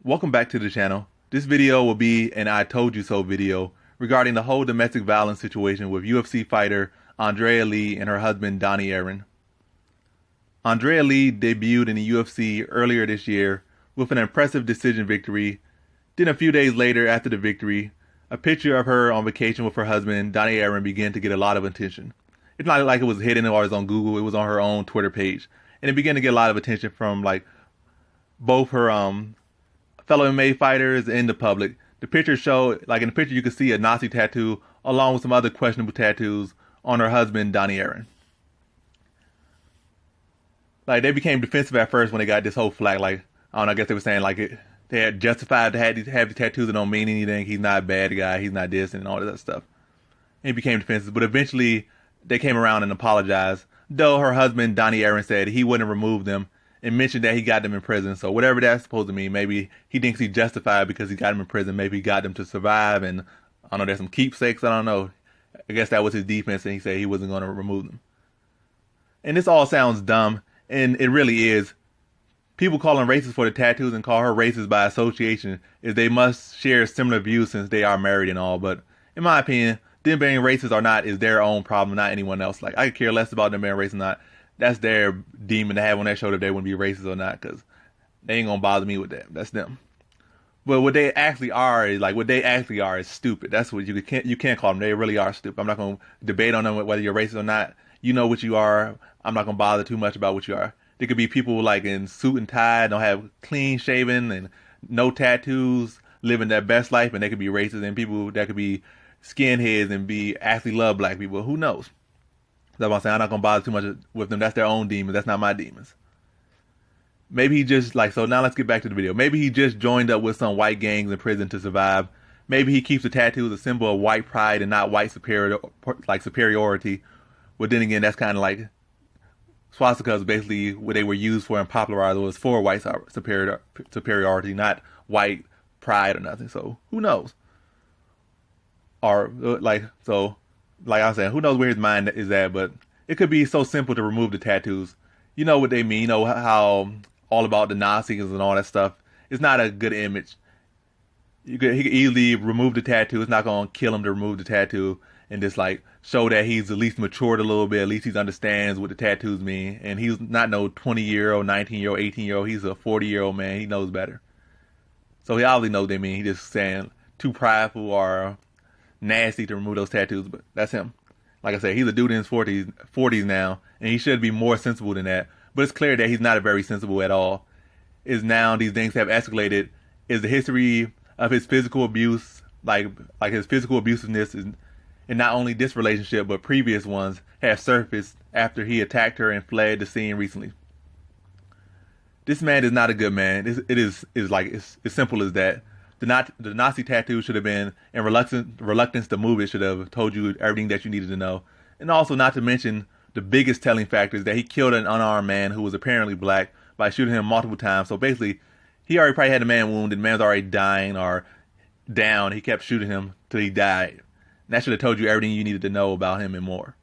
Welcome back to the channel. This video will be an I told you so video regarding the whole domestic violence situation with UFC fighter Andrea Lee and her husband Donnie Aaron. Andrea Lee debuted in the UFC earlier this year with an impressive decision victory. Then a few days later after the victory, a picture of her on vacation with her husband Donnie Aaron began to get a lot of attention. It's not like it was hidden or it was on Google, it was on her own Twitter page. And it began to get a lot of attention from both her fellow MMA fighters and the public. The picture showed, in the picture you could see a Nazi tattoo along with some other questionable tattoos on her husband, Donnie Aaron. They became defensive at first when they got this whole flack. I don't know, I guess they were saying they had justified to have these tattoos that don't mean anything. He's not a bad guy. He's not this and all that stuff. And he became defensive. But eventually they came around and apologized. Though her husband, Donnie Aaron, said he wouldn't remove them and mentioned that he got them in prison. So whatever that's supposed to mean, maybe he thinks he's justified because he got them in prison. Maybe he got them to survive, and I don't know, there's some keepsakes. I don't know. I guess that was his defense, and he said he wasn't going to remove them. And this all sounds dumb, and it really is. People call him racist for the tattoos and call her racist by association is they must share similar views since they are married and all. But in my opinion, them being racist or not is their own problem, not anyone else. I could care less about them being racist or not. That's their demon to have on their shoulder if they wouldn't be racist or not, because they ain't gonna bother me with that. That's them. But what they actually are is stupid. That's what you can't call them. They really are stupid. I'm not gonna debate on them whether you're racist or not. You know what you are. I'm not gonna bother too much about what you are. There could be people in suit and tie, don't have clean shaven and no tattoos, living their best life, and they could be racist. And people that could be skinheads and actually love black people. Who knows? That's what I'm saying. I'm not going to bother too much with them. That's their own demons. That's not my demons. Maybe he just, so now let's get back to the video. Maybe he just joined up with some white gangs in prison to survive. Maybe he keeps the tattoo as a symbol of white pride and not white superiority. But then again, that's kind of swastikas basically what they were used for and popularized was for white superiority, not white pride or nothing. So who knows? Or like I was saying, who knows where his mind is at, but it could be so simple to remove the tattoos. You know what they mean. You know how all about the Nazis and all that stuff. It's not a good image. He could easily remove the tattoo. It's not going to kill him to remove the tattoo and just show that he's at least matured a little bit. At least he understands what the tattoos mean. And he's not no 20-year-old, 19-year-old, 18-year-old. He's a 40-year-old man. He knows better. So he obviously knows what they mean. He just saying too prideful or nasty to remove those tattoos, but that's him. Like I said, he's a dude in his 40s now, and he should be more sensible than that. But it's clear that he's not very sensible at all. Is now these things have escalated. Is the history of his physical abuse, his physical abusiveness, and not only this relationship but previous ones have surfaced after he attacked her and fled the scene recently. This man is not a good man. It's as simple as that. The Nazi tattoo should have been, and reluctance to move it should have told you everything that you needed to know. And also, not to mention, the biggest telling factor is that he killed an unarmed man who was apparently black by shooting him multiple times. So basically, he already probably had the man wounded. The man's already dying or down. He kept shooting him till he died. And that should have told you everything you needed to know about him and more.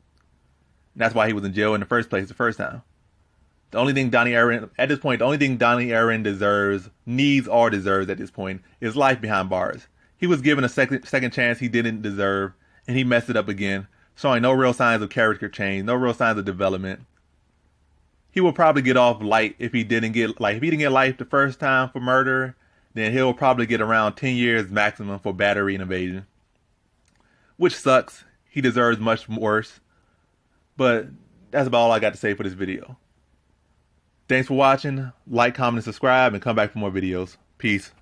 And that's why he was in jail in the first place the first time. The only thing Donnie Aaron needs or deserves at this point is life behind bars. He was given a second chance he didn't deserve, and he messed it up again, showing no real signs of character change, no real signs of development. He will probably get off light if he didn't get life the first time for murder, then he'll probably get around 10 years maximum for battery and evasion. Which sucks. He deserves much worse. But that's about all I got to say for this video. Thanks for watching. Like, comment, and subscribe, and come back for more videos. Peace.